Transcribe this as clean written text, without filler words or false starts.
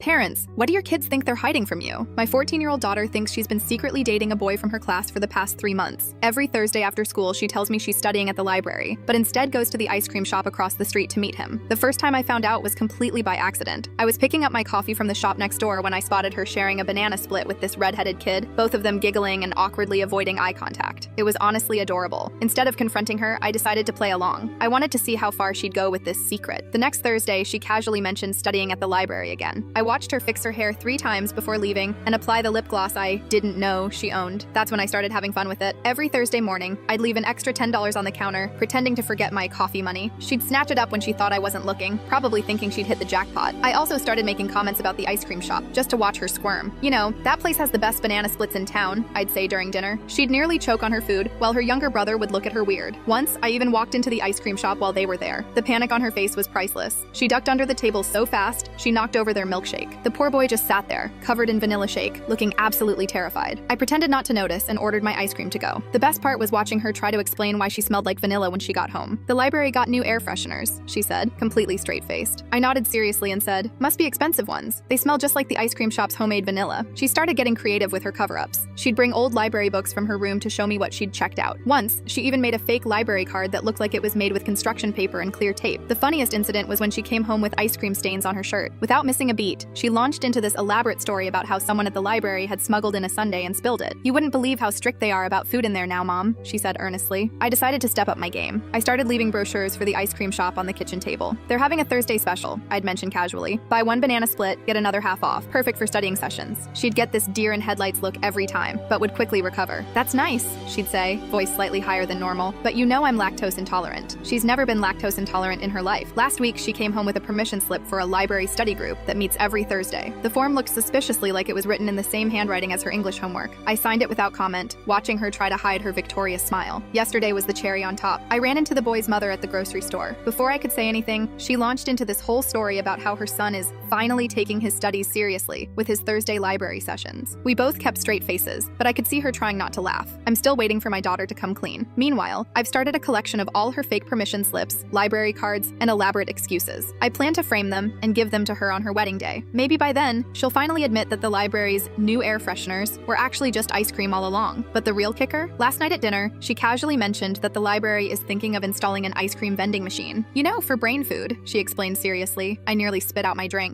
Parents, what do your kids think they're hiding from you? My 14-year-old daughter thinks she's been secretly dating a boy from her class for the past 3 months. Every Thursday after school, she tells me she's studying at the library, but instead goes to the ice cream shop across the street to meet him. The first time I found out was completely by accident. I was picking up my coffee from the shop next door when I spotted her sharing a banana split with this red-headed kid, both of them giggling and awkwardly avoiding eye contact. It was honestly adorable. Instead of confronting her, I decided to play along. I wanted to see how far she'd go with this secret. The next Thursday, she casually mentioned studying at the library again. I watched her fix her hair 3 times before leaving and apply the lip gloss I didn't know she owned. That's when I started having fun with it. Every Thursday morning, I'd leave an extra $10 on the counter, pretending to forget my coffee money. She'd snatch it up when she thought I wasn't looking, probably thinking she'd hit the jackpot. I also started making comments about the ice cream shop, just to watch her squirm. You know, that place has the best banana splits in town, I'd say during dinner. She'd nearly choke on her food, while her younger brother would look at her weird. Once, I even walked into the ice cream shop while they were there. The panic on her face was priceless. She ducked under the table so fast, she knocked over their milkshake. The poor boy just sat there, covered in vanilla shake, looking absolutely terrified. I pretended not to notice and ordered my ice cream to go. The best part was watching her try to explain why she smelled like vanilla when she got home. The library got new air fresheners, she said, completely straight-faced. I nodded seriously and said, must be expensive ones. They smell just like the ice cream shop's homemade vanilla. She started getting creative with her cover-ups. She'd bring old library books from her room to show me what she'd checked out. Once, she even made a fake library card that looked like it was made with construction paper and clear tape. The funniest incident was when she came home with ice cream stains on her shirt. Without missing a beat, she launched into this elaborate story about how someone at the library had smuggled in a sundae and spilled it. You wouldn't believe how strict they are about food in there now, Mom, she said earnestly. I decided to step up my game. I started leaving brochures for the ice cream shop on the kitchen table. They're having a Thursday special, I'd mentioned casually. Buy 1 banana split, get another half off. Perfect for studying sessions. She'd get this deer in headlights look every time, but would quickly recover. That's nice, she'd say, voice slightly higher than normal, but you know I'm lactose intolerant. She's never been lactose intolerant in her life. Last week, she came home with a permission slip for a library study group that meets every Thursday. The form looked suspiciously like it was written in the same handwriting as her English homework. I signed it without comment, watching her try to hide her victorious smile. Yesterday was the cherry on top. I ran into the boy's mother at the grocery store. Before I could say anything, she launched into this whole story about how her son is finally taking his studies seriously with his Thursday library sessions. We both kept straight faces, but I could see her trying not to laugh. I'm still waiting for my daughter to come clean. Meanwhile, I've started a collection of all her fake permission slips, library cards, and elaborate excuses. I plan to frame them and give them to her on her wedding day. Maybe by then, she'll finally admit that the library's new air fresheners were actually just ice cream all along. But the real kicker? Last night at dinner, she casually mentioned that the library is thinking of installing an ice cream vending machine. You know, for brain food, she explained seriously. I nearly spit out my drink.